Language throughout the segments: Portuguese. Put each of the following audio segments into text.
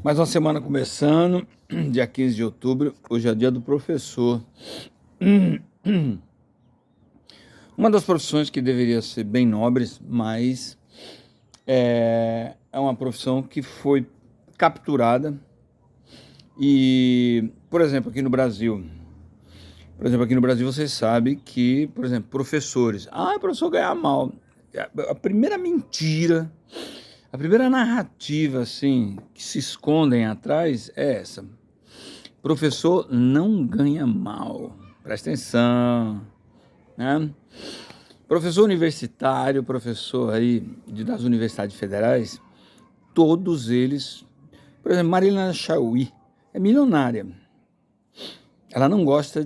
Mais uma semana começando, dia 15 de outubro, hoje é dia do professor. Uma das profissões que deveria ser bem nobres, mas é uma profissão que foi capturada e, por exemplo, aqui no Brasil você sabe que, por exemplo, professores, o professor ganha mal. A primeira mentira, a primeira narrativa, assim, que se escondem atrás é essa. Professor não ganha mal. Presta atenção, né? Professor universitário, professor aí das universidades federais, todos eles, por exemplo, Marilena Chauí é milionária. Ela não gosta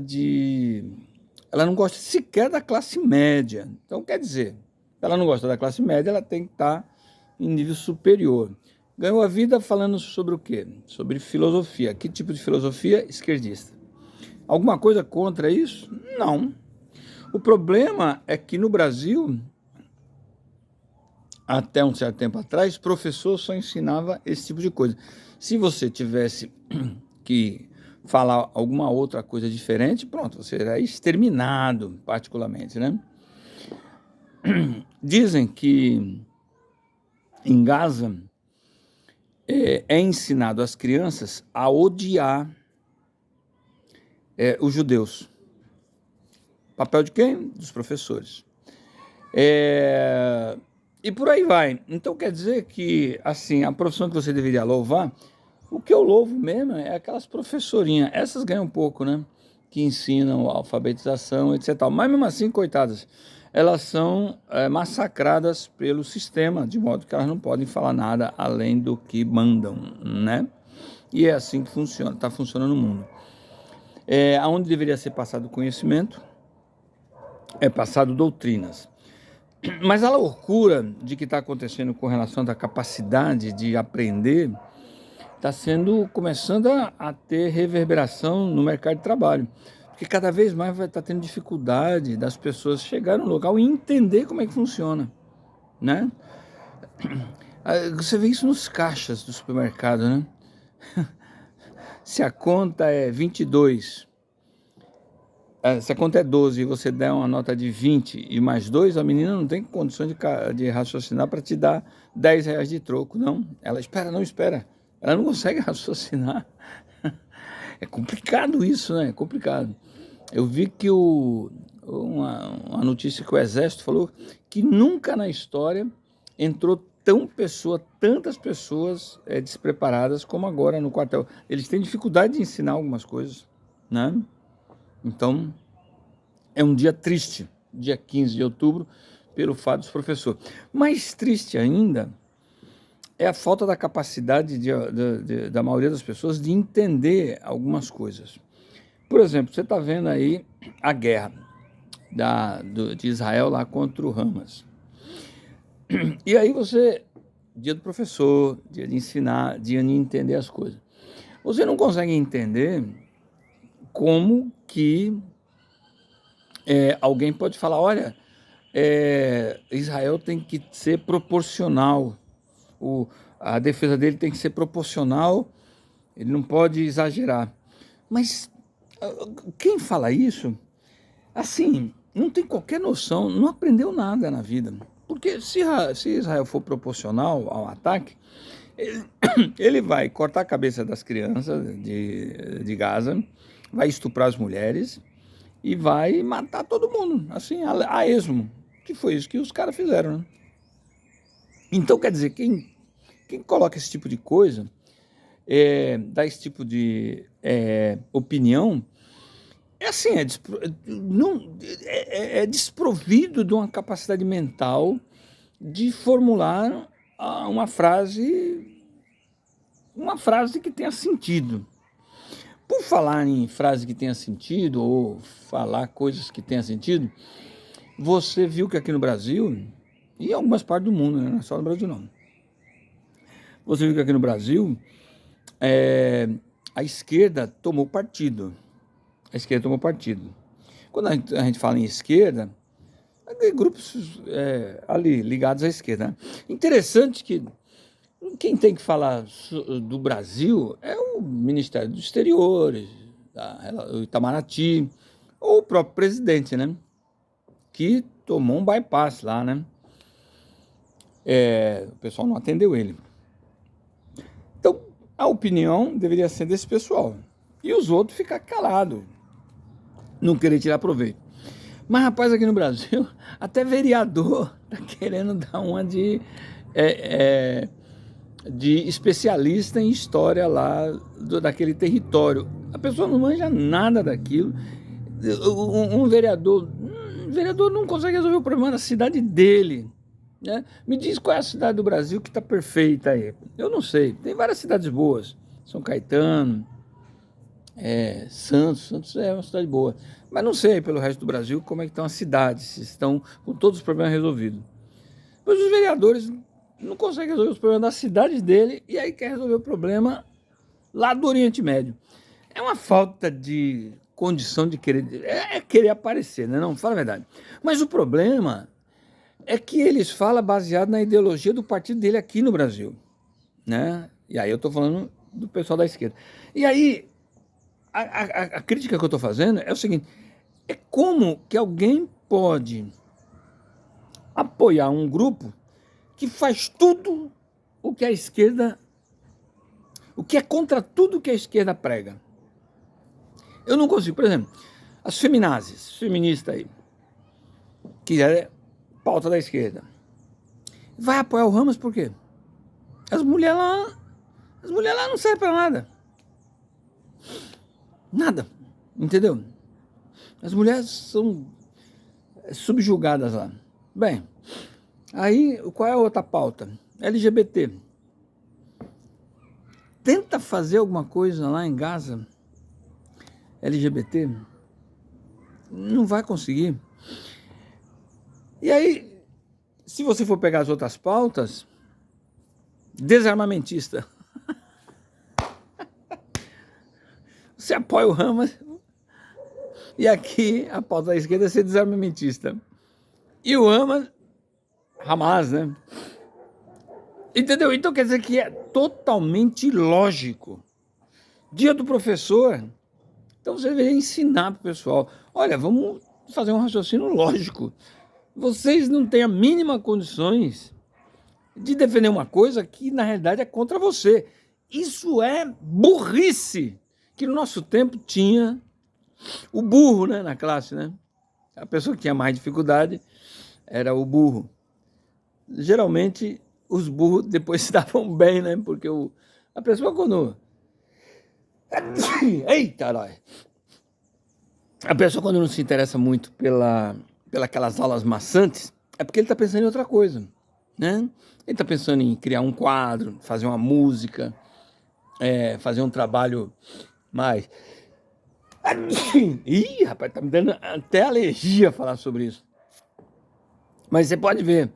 sequer da classe média. Então, quer dizer, se ela não gosta da classe média, ela tem que estar em nível superior. Ganhou a vida falando sobre o quê? Sobre filosofia. Que tipo de filosofia? Esquerdista. Alguma coisa contra isso? Não. O problema é que no Brasil, até um certo tempo atrás, professor só ensinava esse tipo de coisa. Se você tivesse que falar alguma outra coisa diferente, pronto, você era exterminado, particularmente, né? Dizem que em Gaza é ensinado às crianças a odiar os judeus. Papel de quem? Dos professores. E por aí vai. Então quer dizer que, assim, a profissão que você deveria louvar, o que eu louvo mesmo é aquelas professorinhas. Essas ganham pouco, né? Que ensinam alfabetização, etc. Mas mesmo assim, coitadas, elas são massacradas pelo sistema, de modo que elas não podem falar nada além do que mandam, né? E é assim que funciona, está funcionando no mundo. Onde deveria ser passado conhecimento, é passado doutrinas. Mas a loucura de que está acontecendo com relação à capacidade de aprender está começando a ter reverberação no mercado de trabalho. Porque cada vez mais vai estar tendo dificuldade das pessoas chegarem no local e entender como é que funciona, né? Você vê isso nos caixas do supermercado, né? Se a conta é 22, se a conta é 12 e você der uma nota de 20 e mais 2, a menina não tem condições de raciocinar para te dar R$ 10 de troco, não. Ela não espera. Ela não consegue raciocinar. É complicado isso, né? É complicado. Eu vi que uma notícia que o Exército falou que nunca na história entrou tantas pessoas despreparadas como agora no quartel. Eles têm dificuldade de ensinar algumas coisas, né? Então, é um dia triste, dia 15 de outubro, pelo fato dos professores. Mais triste ainda é a falta da capacidade da maioria das pessoas de entender algumas coisas. Por exemplo, você está vendo aí a guerra de Israel lá contra o Hamas. E aí dia do professor, dia de ensinar, dia de entender as coisas. Você não consegue entender como que alguém pode falar, olha, Israel tem que ser proporcional, a defesa dele tem que ser proporcional, ele não pode exagerar. Mas quem fala isso, assim, não tem qualquer noção, não aprendeu nada na vida. Porque se Israel for proporcional ao ataque, ele vai cortar a cabeça das crianças de Gaza, vai estuprar as mulheres e vai matar todo mundo, assim, a esmo, que foi isso que os caras fizeram, né? Então, quer dizer, quem coloca esse tipo de coisa, dá esse tipo de opinião, assim, é desprovido de uma capacidade mental de formular uma frase que tenha sentido. Por falar em frase que tenha sentido, ou falar coisas que tenha sentido, você viu que aqui no Brasil, e em algumas partes do mundo, né? Não é só no Brasil não, você viu que aqui no Brasil, a esquerda tomou partido. A esquerda tomou partido. Quando a gente fala em esquerda, grupos ali ligados à esquerda, né? Interessante que Quem tem que falar do Brasil é o Ministério dos Exteriores, o Itamaraty, ou o próprio presidente, né? Que tomou um bypass lá, né? O pessoal não atendeu ele. Então, a opinião deveria ser desse pessoal. E os outros ficar calados, não querer tirar proveito. Mas, rapaz, aqui no Brasil, até vereador tá querendo dar uma de especialista em história lá daquele território. A pessoa não manja nada daquilo. Um vereador não consegue resolver o problema da cidade dele. Né? Me diz qual é a cidade do Brasil que está perfeita aí. Eu não sei. Tem várias cidades boas. São Caetano, Santos é uma cidade boa. Mas não sei pelo resto do Brasil como é que estão as cidades, se estão com todos os problemas resolvidos. Mas os vereadores não conseguem resolver os problemas da cidade dele e aí quer resolver o problema lá do Oriente Médio. É uma falta de condição de querer... É querer aparecer, né? Não, fala a verdade. Mas o problema é que eles falam baseado na ideologia do partido dele aqui no Brasil, né? E aí eu estou falando do pessoal da esquerda. E aí, a crítica que eu estou fazendo é o seguinte, é como que alguém pode apoiar um grupo que faz tudo o que a esquerda, o que é contra tudo que a esquerda prega. Eu não consigo, por exemplo, as feminazes, feministas aí, que é pauta da esquerda, vai apoiar o Ramos por quê? As mulheres lá não servem para nada. Nada, entendeu? As mulheres são subjugadas lá. Bem, aí qual é a outra pauta? LGBT. Tenta fazer alguma coisa lá em Gaza, LGBT, não vai conseguir. E aí, se você for pegar as outras pautas, desarmamentista. Você apoia o Hamas, e aqui a pauta da esquerda é ser desarmamentista. E o Hamas, né? Entendeu? Então quer dizer que é totalmente ilógico. Dia do professor, então você deveria ensinar para o pessoal, olha, vamos fazer um raciocínio lógico. Vocês não têm a mínima condições de defender uma coisa que na realidade é contra você. Isso é burrice, que no nosso tempo tinha o burro, né, na classe, né? A pessoa que tinha mais dificuldade era o burro. Geralmente os burros depois se davam bem, né? Porque a pessoa quando... Eita, nós! A pessoa quando não se interessa muito aquelas aulas maçantes, é porque ele está pensando em outra coisa, né? Ele está pensando em criar um quadro, fazer uma música, fazer um trabalho mais... Ih, rapaz, tá me dando até alergia falar sobre isso. Mas você pode ver,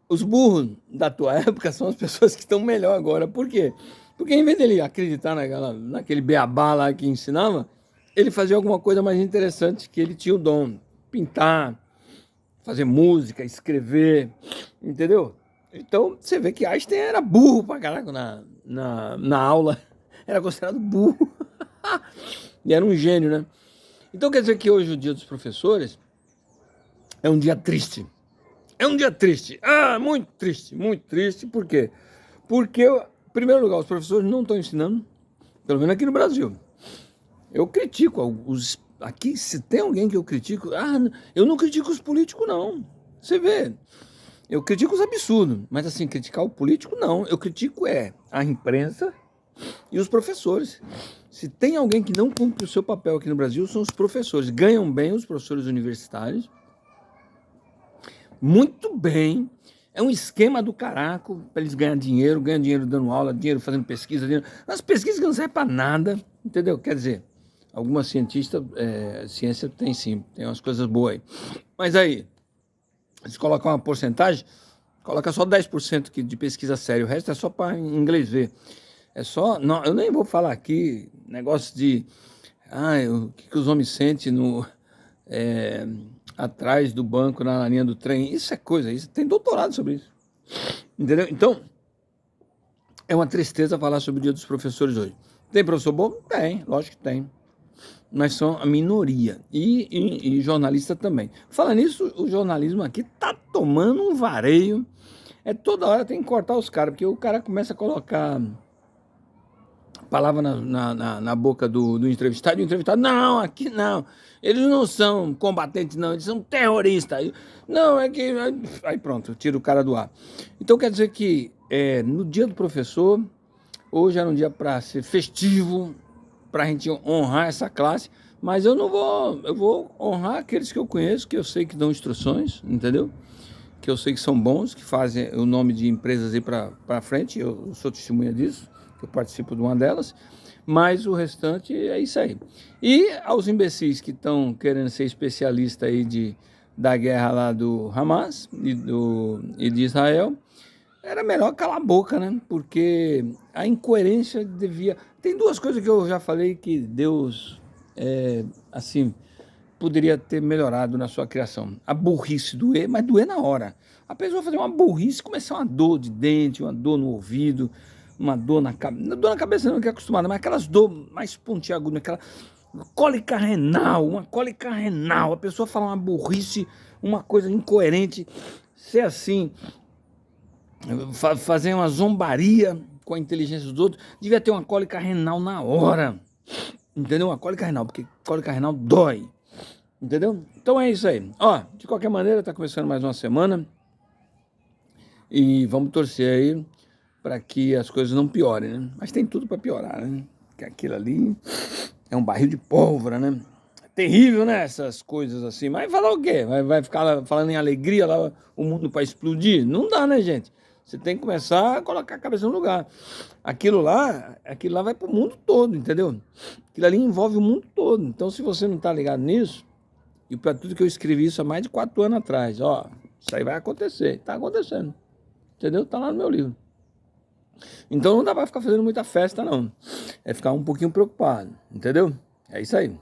os burros da tua época são as pessoas que estão melhor agora. Por quê? Porque em vez dele acreditar naquele beabá lá que ensinava, ele fazia alguma coisa mais interessante, que ele tinha o dom. Pintar, fazer música, escrever, entendeu? Então, você vê que Einstein era burro pra caraca na aula. Era considerado burro. E era um gênio, né? Então quer dizer que hoje o dia dos professores é um dia triste. É um dia triste. Muito triste. Por quê? Porque, em primeiro lugar, os professores não estão ensinando, pelo menos aqui no Brasil. Eu critico aqui, se tem alguém que eu critico, eu não critico os políticos, não. Você vê, eu critico os absurdos, mas assim, criticar o político, não. Eu critico a imprensa e os professores. Se tem alguém que não cumpre o seu papel aqui no Brasil, são os professores. Ganham bem os professores universitários, muito bem, é um esquema do caraco para eles ganham dinheiro dando aula, dinheiro fazendo pesquisa, as pesquisas que não servem para nada, entendeu? Quer dizer, algumas ciência tem sim, tem umas coisas boas aí. Mas aí, eles colocam uma porcentagem, coloca só 10% de pesquisa séria, o resto é só para inglês ver. Não, eu nem vou falar aqui, negócio de, o que os homens sentem atrás do banco, na linha do trem, isso é coisa, isso tem doutorado sobre isso, entendeu? Então, É uma tristeza falar sobre o Dia dos Professores hoje. Tem professor bom? Tem, lógico que tem. Mas são a minoria. E jornalista também. Falando nisso, o jornalismo aqui tá tomando um vareio. Toda hora tem que cortar os caras, porque o cara começa a colocar palavra na boca do entrevistado, e o entrevistado, não, aqui não, eles não são combatentes não, eles são terroristas, não, é que, aí pronto, tira o cara do ar. Então quer dizer que no dia do professor, hoje era um dia para ser festivo, para a gente honrar essa classe, mas eu vou honrar aqueles que eu conheço, que eu sei que dão instruções, entendeu? Que eu sei que são bons, que fazem o nome de empresas aí para frente, eu sou testemunha disso, eu participo de uma delas, mas o restante é isso aí. E aos imbecis que estão querendo ser especialista aí da guerra lá do Hamas e de Israel, era melhor calar a boca, né? Porque a incoerência devia... Tem duas coisas que eu já falei que Deus, assim, poderia ter melhorado na sua criação. A burrice doer, mas doer na hora. A pessoa fazer uma burrice, começar uma dor de dente, uma dor no ouvido, uma dor na cabeça. Dor na cabeça não, que é acostumada, mas aquelas dor mais pontiagudas, aquela cólica renal, uma cólica renal. A pessoa fala uma burrice, uma coisa incoerente, ser assim, fazer uma zombaria com a inteligência dos outros, devia ter uma cólica renal na hora. Entendeu? Uma cólica renal, porque cólica renal dói. Entendeu? Então é isso aí. Ó, de qualquer maneira, tá começando mais uma semana. E vamos torcer aí para que as coisas não piorem, né? Mas tem tudo para piorar, né? Porque aquilo ali é um barril de pólvora, né? É terrível, né? Essas coisas assim. Mas falar o quê? Vai ficar falando em alegria lá, o mundo para explodir? Não dá, né, gente? Você tem que começar a colocar a cabeça no lugar. Aquilo lá vai para o mundo todo, entendeu? Aquilo ali envolve o mundo todo. Então, se você não está ligado nisso, e para tudo que eu escrevi isso há mais de 4 anos atrás, ó, isso aí vai acontecer. Está acontecendo. Entendeu? Está lá no meu livro. Então não dá para ficar fazendo muita festa, não. É ficar um pouquinho preocupado, entendeu? É isso aí.